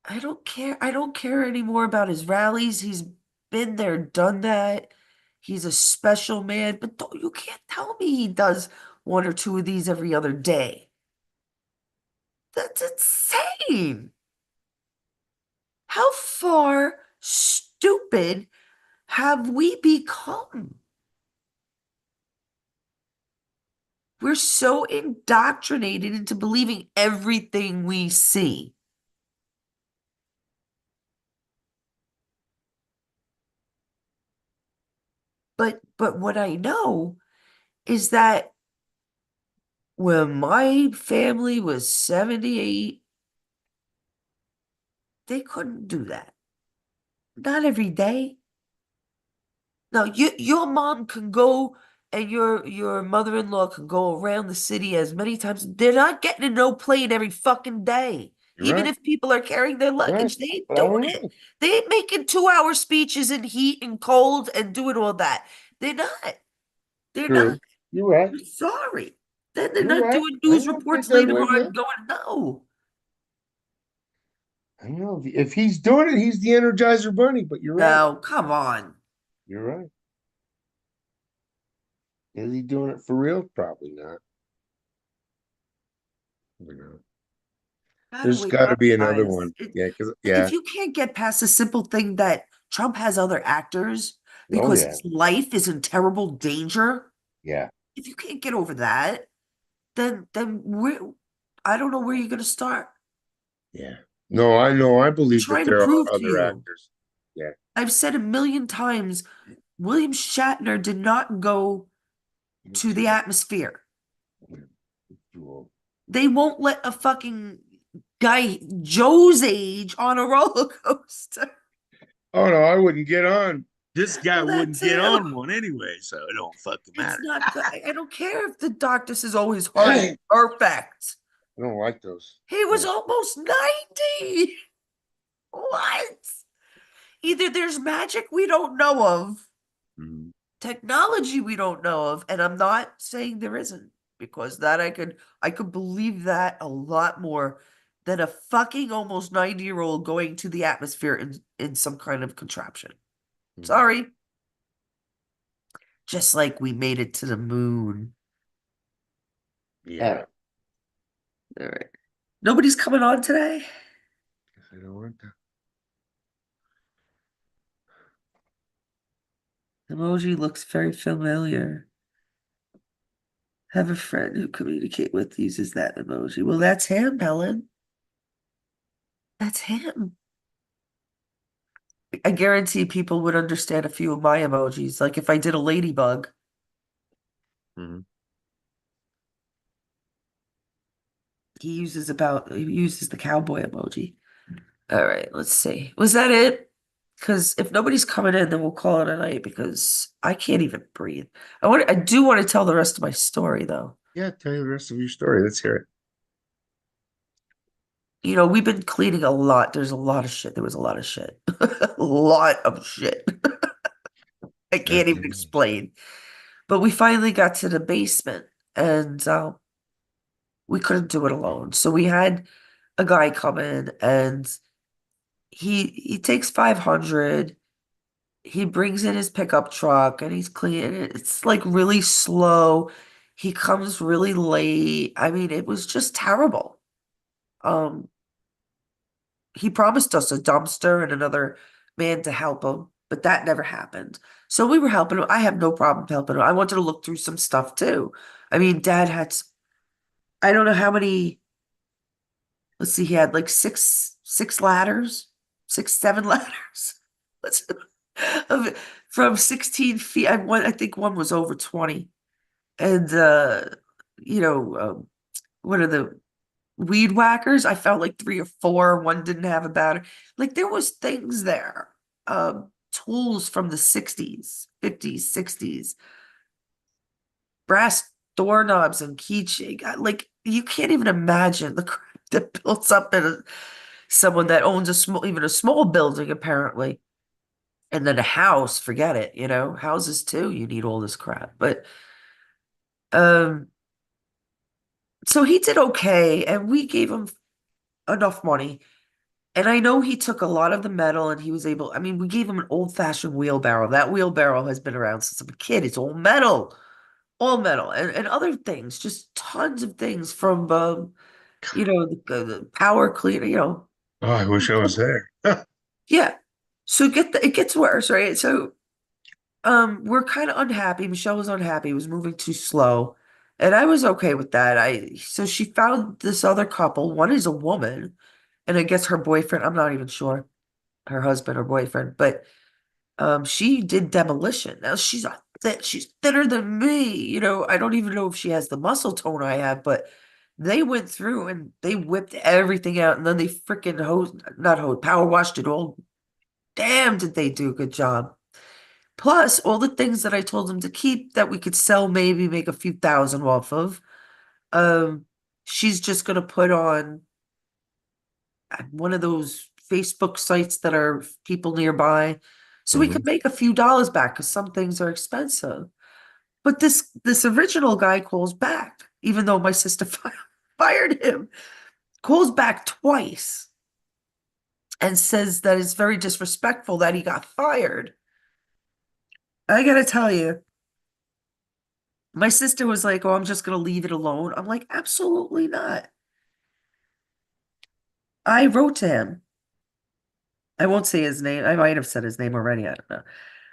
I don't care. I don't care anymore about his rallies. He's been there, done that. He's a special man, but you can't tell me he does one or two of these every other day. That's insane. How far stupid have we become? We're so indoctrinated into believing everything we see. But what I know is that when my family was 78, they couldn't do that. Not every day. No, your mom can go and your mother-in-law can go around the city as many times. They're not getting in no plane every fucking day. You're Even right. if people are carrying their Right. luggage, they ain't But I doing don't it. know. They ain't making 2-hour speeches in heat and cold and doing all that. They're not. They're not. True. You're right. I'm sorry. Then they're You're not right. doing I news don't reports think I'm later with on you. going, no. I don't know. If he's doing it, he's the Energizer Bunny, but you're right. No, come on. You're right. Is he doing it for real? Probably not. You know, Gotta there's wake got to up, be another guys. one. Yeah, because If yeah. you can't get past the simple thing that Trump has other actors Oh because yeah. his life is in terrible danger, Yeah. if you can't get over that, then I don't know where you're gonna start. Yeah. No, I know. I I'm believe that trying to there are prove to other you. actors. Yeah. I've said a million times, William Shatner did not go He's to too the old. atmosphere. He's too old. They won't let a fucking guy Joe's age on a roller coaster. Oh no, I wouldn't get on. This guy Well, that wouldn't get too. on one anyway, so it don't fucking It's matter. not good. I don't care if the doctor says, oh, his heart is I perfect. don't like those. He was No. almost 90. What? Either there's magic we don't know of, Mhm. technology we don't know of, and I'm not saying there isn't, because that I could believe that a lot more than a fucking almost 90-year-old going to the atmosphere in some kind of contraption. Mhm. Sorry. Just like we made it to the moon. All Yeah. right. All right. Nobody's coming on today? Guess I don't want that. Emoji looks very familiar. Have a friend who communicate with uses that emoji. Well, that's him, Helen. That's him. I guarantee people would understand a few of my emojis. Like if I did a ladybug, Mhm. he uses the cowboy emoji. All right, let's see. Was that it? Because if nobody's coming in, then we'll call it a night because I can't even breathe. I do want to tell the rest of my story though. Yeah, tell you the rest of your story. Let's hear it. We've been cleaning a lot. There's a lot of shit. There was a lot of shit. A lot of shit. I That can't even there was. explain. But we finally got to the basement and we couldn't do it alone. So we had a guy come in and he takes 500. He brings in his pickup truck and he's cleaning it. It's like really slow. He comes really late. I mean, it was just terrible. Um, he promised us a dumpster and another man to help him, but that never happened. So we were helping him. I have no problem helping him. I wanted to look through some stuff too. I mean, Dad had, I don't know how many, let's see, he had like six ladders, 6, 7 ladders. Let's of from 16 feet. I think one was over 20. And what are the weed whackers? I found like three or four. One didn't have a battery. Like there was things there. Tools from the 60s, 50s, 60s, brass doorknobs and keychain. Like you can't even imagine the crap that builds up in someone that owns a small, even a small building, apparently. And then a house, forget it, houses too, you need all this crap. But um, so he did okay, and we gave him enough money. And I know he took a lot of the metal and he was able, I mean, we gave him an old-fashioned wheelbarrow. That wheelbarrow has been around since I'm a kid. It's all metal, and other things, just tons of things from, the power cleaner, Oh, I wish I was there. yeah. So it gets worse, right? So we're kind of unhappy. Michelle was unhappy. It was moving too slow. And I was okay with that. So she found this other couple. One is a woman, and I guess her boyfriend, I'm not even sure, her husband or boyfriend, but she did demolition. Now she's thinner than me. I don't even know if she has the muscle tone I have, but they went through and they whipped everything out, and then they freaking power washed it all. Damn, did they do a good job. Plus all the things that I told them to keep that we could sell, maybe make a few thousand off of. Um, she's just gonna put on one of those Facebook sites that are people nearby, so we could Mhm. make a few dollars back because some things are expensive. But this original guy calls back, even though my sister fired him, calls back twice and says that it's very disrespectful that he got fired. I gotta tell you, my sister was like, "Oh, I'm just gonna leave it alone." I'm like, "Absolutely not." I wrote to him. I won't say his name. I might have said his name already. I don't know.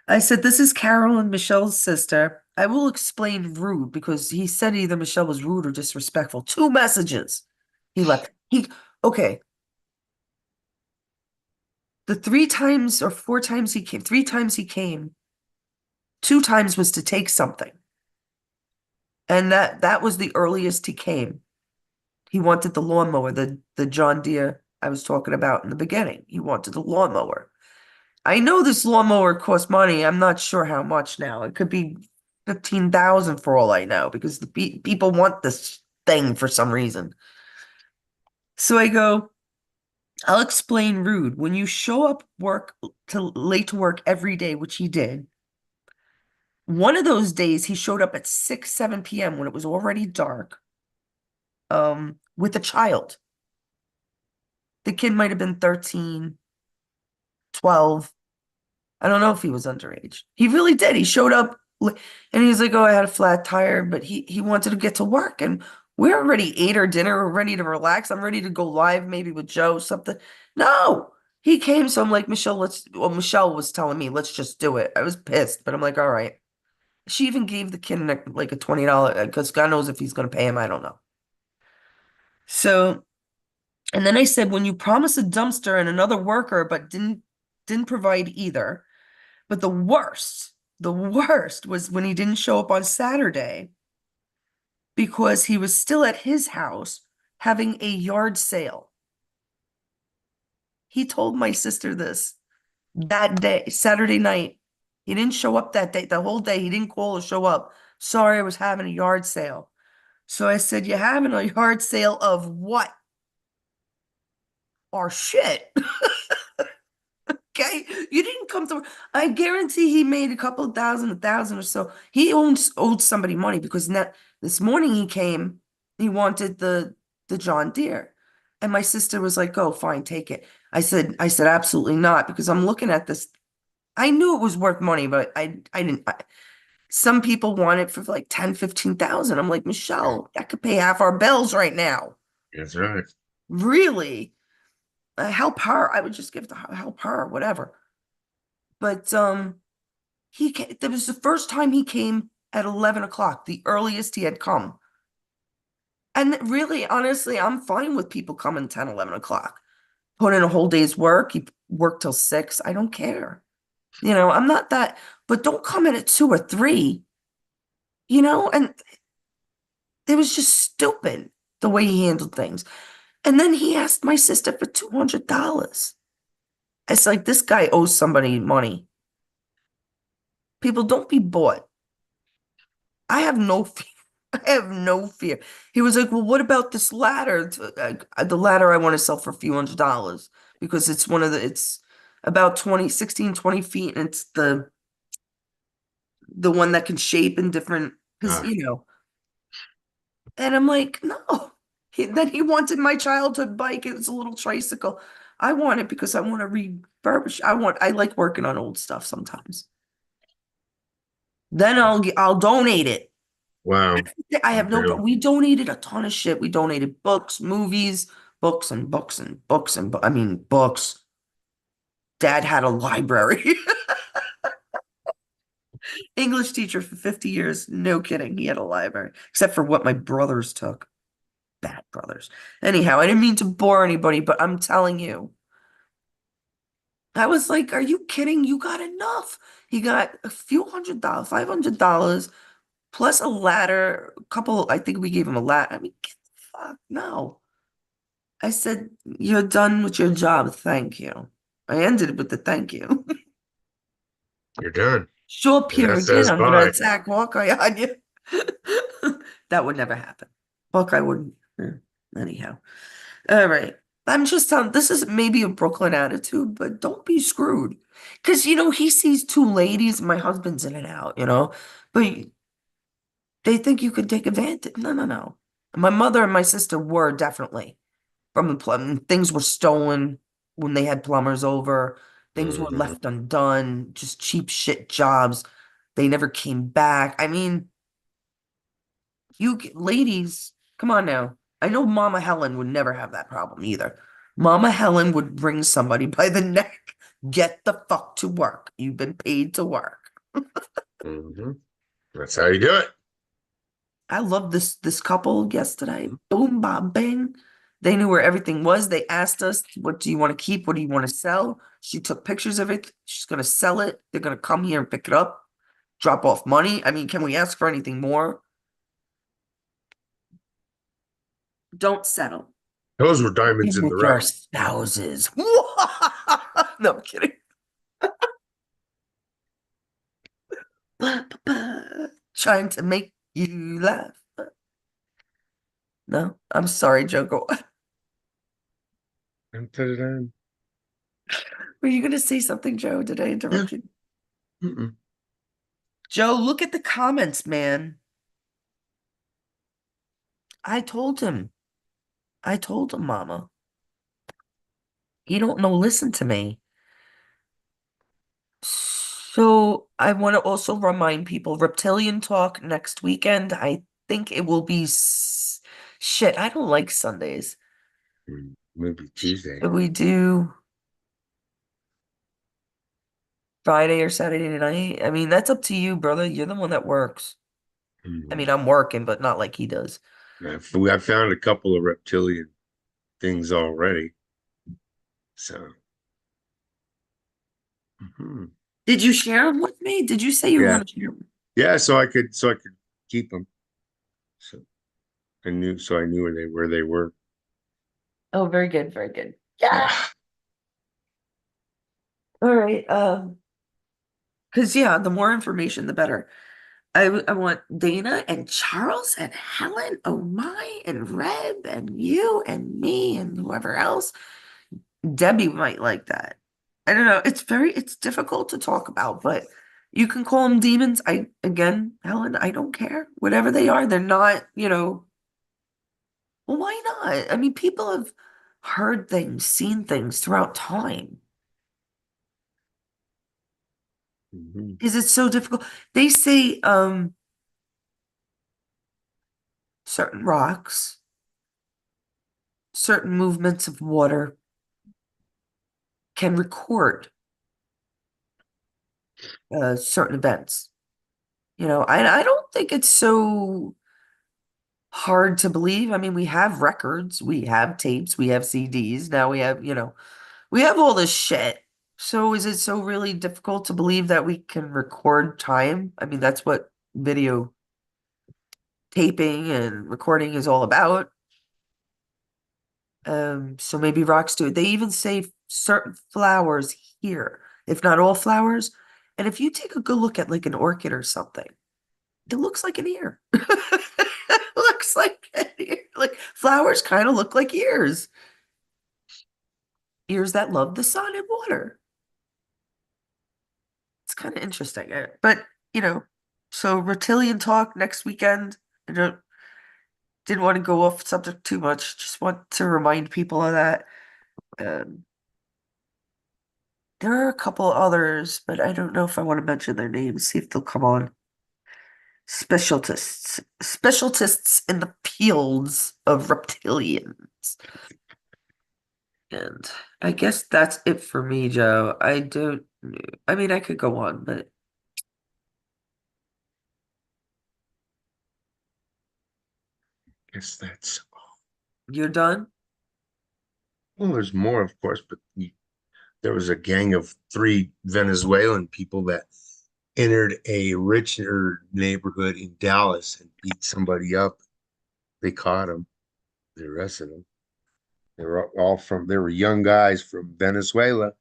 I said, "This is Carol and Michelle's sister. I will explain rude," because he said either Michelle was rude or disrespectful. Two messages he left. Okay. The 3 times or 4 times he came, 3 times he came, 2 times was to take something. And that was the earliest he came. He wanted the lawnmower, the John Deere I was talking about in the beginning. He wanted the lawnmower. I know this lawnmower costs money. I'm not sure how much now. It could be 15,000 for all I know, because the people want this thing for some reason. So I go, "I'll explain rude. When you show up late to work every day," which he did. One of those days he showed up at 6, 7 p.m. when it was already dark, with a child. The kid might have been 13, 12. I don't know if he was underage. He really did. He showed up and he's like, "Oh, I had a flat tire," but he wanted to get to work, and we already ate our dinner. We're ready to relax. I'm ready to go live, maybe with Joe, something. No, he came. So I'm like, Michelle was telling me, "Let's just do it." I was pissed, but I'm like, all right. She even gave the kid like a $20, because God knows if he's going to pay him. I don't know. So, and then I said, "When you promise a dumpster and another worker, but didn't provide either." But the worst was when he didn't show up on Saturday because he was still at his house having a yard sale. He told my sister this that day, Saturday night. He didn't show up that day, the whole day. He didn't call or show up. "Sorry, I was having a yard sale." So I said, "You're having a yard sale of what?" "Our shit." Okay, you didn't come through. I guarantee he made a couple of thousand, 1,000 or so. He owed somebody money, because this morning he came. He wanted the John Deere, and my sister was like, "Oh, fine, take it." I said absolutely not, because I'm looking at this. I knew it was worth money, but I didn't. Some people want it for like 10, 15,000. I'm like, "Michelle, that could pay half our bills right now." That's right. Really, help her. I would just give to help her, whatever. But that was the first time he came at 11 o'clock, the earliest he had come. And really, honestly, I'm fine with people coming 10, 11 o'clock. Put in a whole day's work. He worked till 6. I don't care. I'm not that, but don't come in at 2 or 3, and it was just stupid. the way he handled things. And then he asked my sister for $200. It's like this guy owes somebody money. People, don't be bought. I have no fear. I have no fear. He was like, "Well, what about this ladder? The ladder I want to sell for a few $100s because it's it's about 20, 16, 20 feet, and it's the one that can shape in different, because Ah, And I'm like, no. Then he wanted my childhood bike. It was a little tricycle. I want it because I want to refurbish. I like working on old stuff sometimes. Then I'll donate it. wow. I have no, Real. we donated a ton of shit. We donated books, movies, books and books and books and I mean books. Dad had a library. English teacher for 50 years. No kidding. He had a library, except for what my brothers took. Bad brothers. Anyhow, I didn't mean to bore anybody, but I'm telling you. I was like, are you kidding? You got enough. He got a few $100, $500 plus a ladder, a couple, I think we gave him a ladder. I mean, get the fuck, no. I said, you're done with your job. Thank you. I ended it with the thank you. You're done. Show up And here that again. says I'm gonna bye. attack Hawkeye on you. That would never happen. Hawkeye wouldn't. Anyhow. All right. I'm just telling, this is maybe a Brooklyn attitude, but don't be screwed. Because, he sees two ladies, my husband's in and out, but they think you could take advantage. No, no, no. My mother and my sister were definitely from the plum. Things were stolen when they had plumbers over. Things were Mhm. left undone, just cheap shit jobs. They never came back. I mean, ladies, come on now. I know Mama Helen would never have that problem either. Mama Helen would bring somebody by the neck. Get the fuck to work. You've been paid to work. Mhm. That's how you do it. I love this couple yesterday. Boom, bob, bing. They knew where everything was. They asked us, what do you want to keep? What do you want to sell? She took pictures of it. She's gonna sell it. They're gonna come here and pick it up, drop off money. I mean, can we ask for anything more? Don't settle. Those were diamonds in the With your rough. spouses. No, I'm kidding. Trying to make you laugh. No, I'm sorry, Joe. Dun-dun-dun. Were you going to say something, Joe? Did I Yeah. interrupt you? Mm-mm. Joe, look at the comments, man. I told him. I told him, Mama. You don't know, listen to me. So I want to also remind people, Reptilian Talk next weekend. I think it will be shit. I don't like Sundays. Maybe Tuesday. Should we do Friday or Saturday night? I mean, that's up to you, brother. You're the one that works. I Mhm. mean, I'm working, but not like he does. I found a couple of reptilian things already. So, mhm. Did you share them with me? Did you say you were Yeah, going to share them? yeah. So I could keep them. So I knew where they were. Oh, very good, very good. Yeah. Yeah. All right. Because yeah, the more information, the better. I want Dana and Charles and Helen, oh my, and Reb and you and me and whoever else. Debbie might like that. I don't know. It's difficult to talk about, but you can call them demons. Again, Helen, I don't care. Whatever they are, they're not, well, why not? I mean, people have heard things, seen things throughout time. Mhm. Is it so difficult? They say certain rocks, certain movements of water can record certain events. I don't think it's so hard to believe. I mean, we have records, we have tapes, we have CDs. Now we have all this shit. So is it so really difficult to believe that we can record time? I mean, that's what video taping and recording is all about. So maybe rocks do it. They even say certain flowers here, if not all flowers. And if you take a good look at like an orchid or something, it looks like an ear. It looks like an ear. Like flowers kind of look like ears. Ears that love the sun and water. It's kind of interesting. But, so reptilian talk next weekend. I didn't want to go off subject too much. Just want to remind people of that. Um, there are a couple others, but I don't know if I want to mention their names, see if they'll come on. Specialists in the fields of reptilians. And I guess that's it for me, Joe. I mean, I could go on, but Guess that's, you're done? well, there's more, of course, but there was a gang of 3 Venezuelan people that entered a richer neighborhood in Dallas and beat somebody up. They caught them. They arrested them. They were young guys from Venezuela.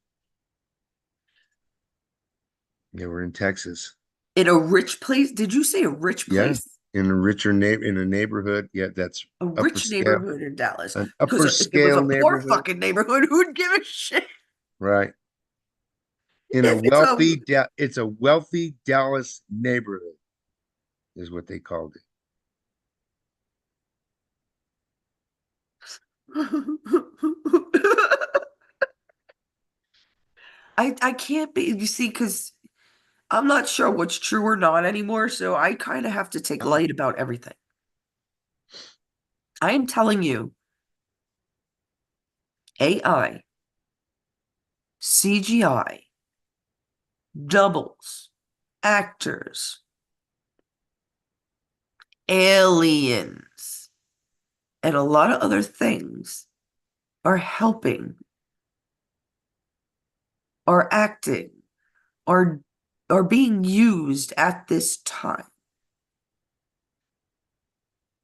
They were in Texas. In a rich place? Did you say a rich Yeah. place? In a richer in a neighborhood. Yeah, that's A upper rich scale. neighborhood in Dallas. An Because upper if it was a scale poor neighborhood. fucking neighborhood, who'd give a shit? Right. If it's a It's a wealthy Dallas neighborhood, is what they called it. I can't be, you see, because I'm not sure what's true or not anymore, so I kind of have to take light about everything. I am telling you, AI, CGI, doubles, actors, aliens, and a lot of other things are helping, are acting, are are being used at this time.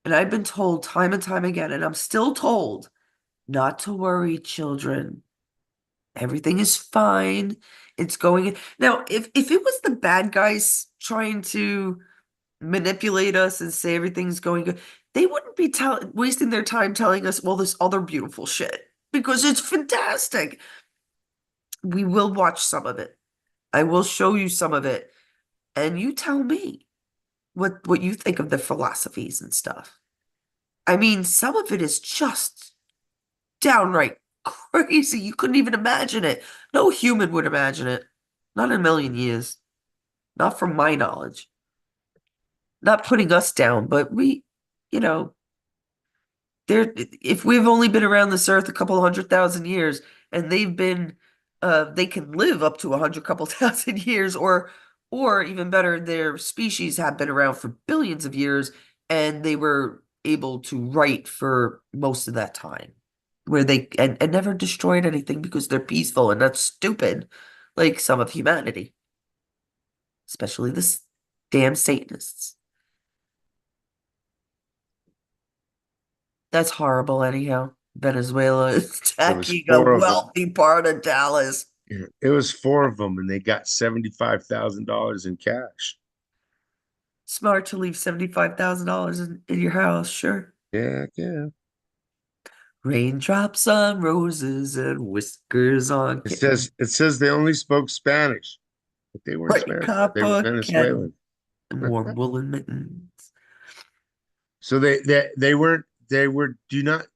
And I've been told time and time again, and I'm still told not to worry, children. Everything is fine. It's going. Now, if it was the bad guys trying to manipulate us and say everything's going good, they wouldn't be wasting their time telling us all this other beautiful shit because it's fantastic. We will watch some of it. I will show you some of it, and you tell me what you think of the philosophies and stuff. I mean, some of it is just downright crazy. You couldn't even imagine it. No human would imagine it. Not in a million years. Not from my knowledge. Not putting us down, but you know, if we've only been around this earth a couple 100,000 years and they can live up to 100 couple thousand years, or even better, their species have been around for billions of years and they were able to write for most of that time where and never destroyed anything because they're peaceful and not stupid like some of humanity, especially this damn Satanists. That's horrible, anyhow. Venezuela is There was attacking a 4 of them. wealthy part of Dallas. Yeah, it was 4 of them, and they got $75,000 in cash. Smart to leave $75,000 in your house, sure. Yeah, yeah. Raindrops on roses and whiskers on kittens. It says they only spoke Spanish, but they weren't Like Spanish. They were copper Venezuelan. kettle and warm woolen mittens. So they were do not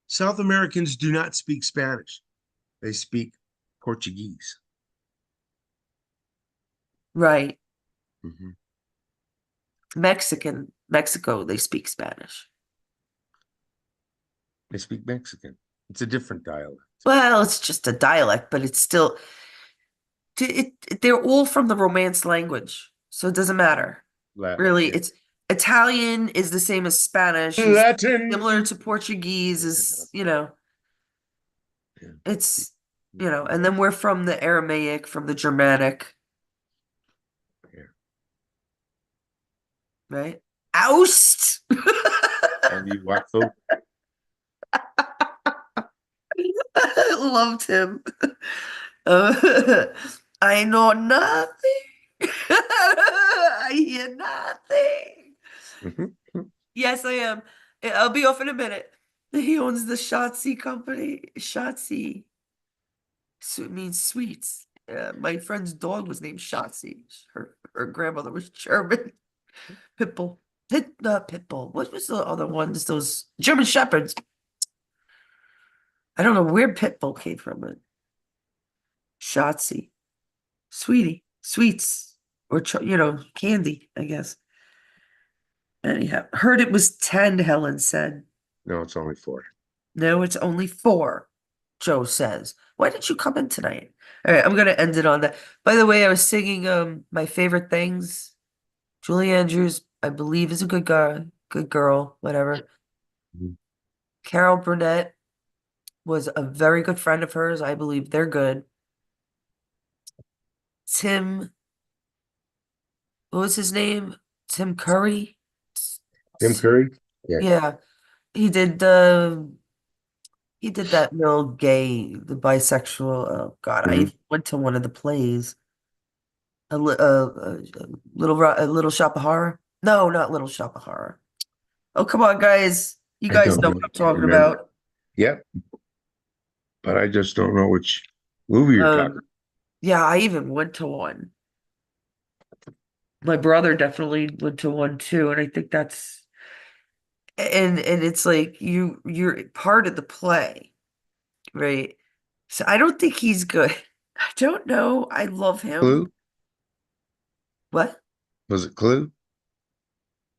South Americans do not speak Spanish. They speak Portuguese. Right. Mhm. Mexico, they speak Spanish. They speak Mexican. It's a different dialect. Well, it's just a dialect, but it's still, they're all from the Romance language, so it doesn't matter. Latin, Really, yeah. it's Italian is the same as Spanish, is Latin. similar to Portuguese, is, Yeah. it's, and then we're from the Aramaic, from the Germanic, Yeah. right? Oust! And you Watfo. Loved him. Uh, I know nothing. I hear nothing. Mhm. Yes, I am. I'll be off in a minute. He owns the Shotzi company. Shotzi means sweets. My friend's dog was named Shotzi. Her grandmother was German. Pitbull. Pitbull. What was the other ones? Those German Shepherds. I don't know where Pitbull came from, but Shotzi. Sweetie. Sweets. Or, candy, I guess. Anyhow, heard it was 10, Helen said. No, it's only 4. No, it's only 4, Joe says. Why didn't you come in tonight? All right, I'm gonna end it on that. By the way, I was singing my favorite things. Julie Andrews, I believe, is a good guy, good girl, whatever. Mhm. Carol Burnett was a very good friend of hers. I believe they're good. Tim, what was his name? Tim Curry? Tim Curry? Yeah. Yeah, he did he did that real gay, the bisexual. Oh God, I Mhm. even went to one of the plays. A little shop of horror. No, not Little Shop of Horror. Oh, come on, guys. You I guys don't know know. what I'm I can't talking remember. about. Yep. But I just don't know which movie you're talking. Yeah, I even went to one. My brother definitely went to one too, and I think that's and it's like you're part of the play, right? So I don't think he's good. I don't know. I love him. Clue? What? Was it Clue?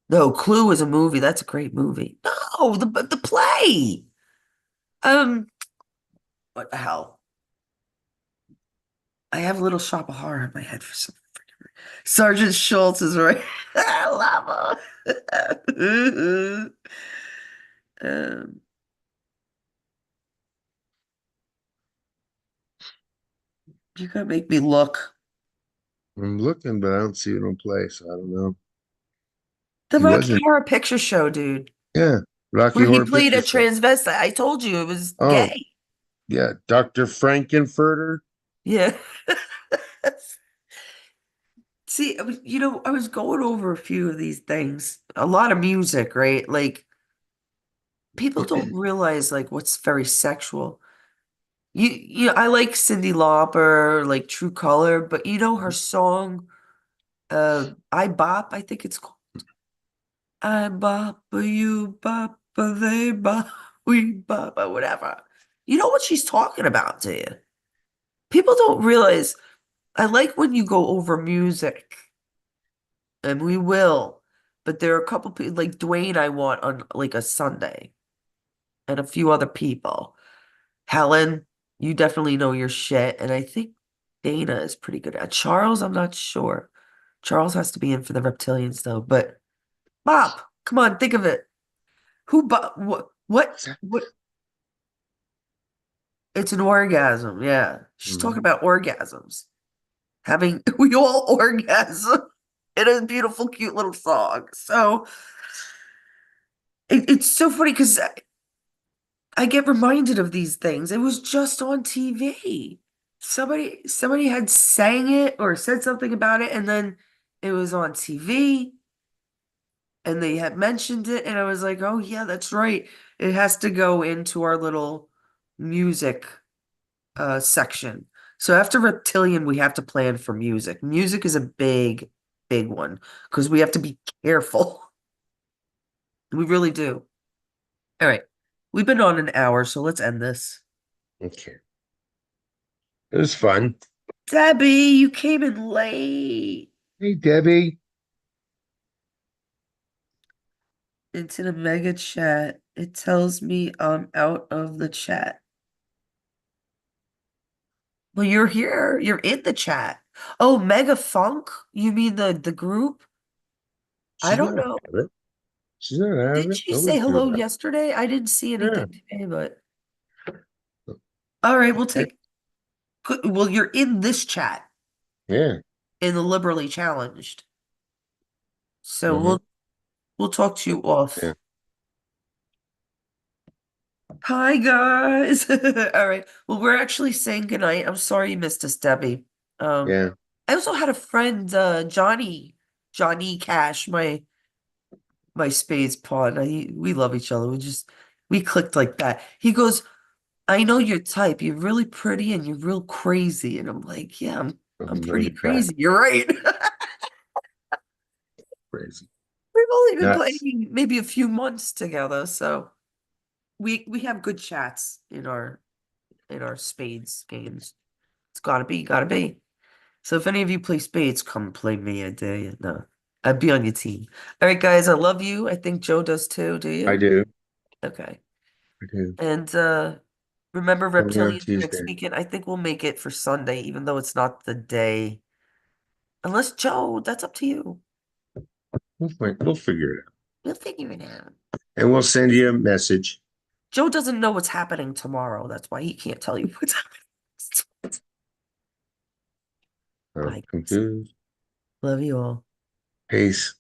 No, Clue is a movie. That's a great movie. No, the play. Um, what the hell? I have a Little Shop of Horror in my head for some freaking reason. Sergeant Schultz is right. I love him. Um, you gotta make me look. I'm looking, but I don't see it on play, so I don't know. The He Rocky wasn't, Horror Picture Show, dude, yeah, Rocky where he Horror played a Picture Show. transvestite. I told you it was Oh, gay. yeah, Dr. Frankenfurter. Yeah. See, I was going over a few of these things. A lot of music, right? Like people don't realize like what's very sexual. I like Cyndi Lauper, like True Color, but her song, I Bop, I think it's called I Bop, you bop, they bop, we bop, or whatever. You know what she's talking about, do you? People don't realize. I like when you go over music, and we will, but there are a couple people like Dwayne I want on like a Sunday, and a few other people. Helen, you definitely know your shit, and I think Dana is pretty good at Charles. I'm not sure. Charles has to be in for the reptilians though. But Bob, come on, think of it. Who? What? What? What's that? What? It's an orgasm. Yeah, she's talking Mhm. about orgasms. Having we all orgasm in a beautiful, cute little song. So it's so funny because I get reminded of these things. It was just on TV. Somebody had sang it or said something about it, and then it was on TV, and they had mentioned it, and I was like, "Oh yeah, that's right. It has to go into our little music section." So after Reptilian, we have to plan for music. Music is a big, big one because we have to be careful. We really do. All right. We've been on an hour, so let's end this. Okay. It was fun. Debbie, you came in late Hey, Debbie. into the mega chat. It tells me I'm out of the chat. Well, you're here. You're in the chat. Oh, Mega Funk? You mean the group? I She's don't not know. out of it. She's not out of Didn't it. she say Nobody's doing hello that. yesterday? I didn't see Yeah. anything today, but all right, we'll Okay. take. Well, you're in this chat Yeah. in the liberally challenged, so Hmm. we'll talk to you off. Yeah. Hi guys. All right. Well, we're actually saying goodnight. I'm sorry you missed us, Debbie. Um, Yeah. I also had a friend, Johnny Cash, my spades pawn. We love each other. We clicked like that. He goes, I know your type. You're really pretty and you're real crazy. And I'm like, yeah, I'm No, pretty you're back. crazy. You're right. Crazy. We've only been Nuts. playing maybe a few months together, so we have good chats in our spades games. It's gotta be. So if any of you play spades, come play me a day and I'd be on your team. All right, guys, I love you. I think Joe does too. Do I you? do. Okay. I do. And remember Only on Reptilians next Tuesday. weekend? I think we'll make it for Sunday, even though it's not the day. Unless Joe, that's up to you. We'll figure it out. We'll figure it out. And we'll send you a message. Joe doesn't know what's happening tomorrow. That's why he can't tell you what's happening. I'm Bye, guys. confused. Love you all. Peace.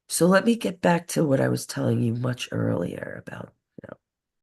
So let me get back to what I was telling you much earlier about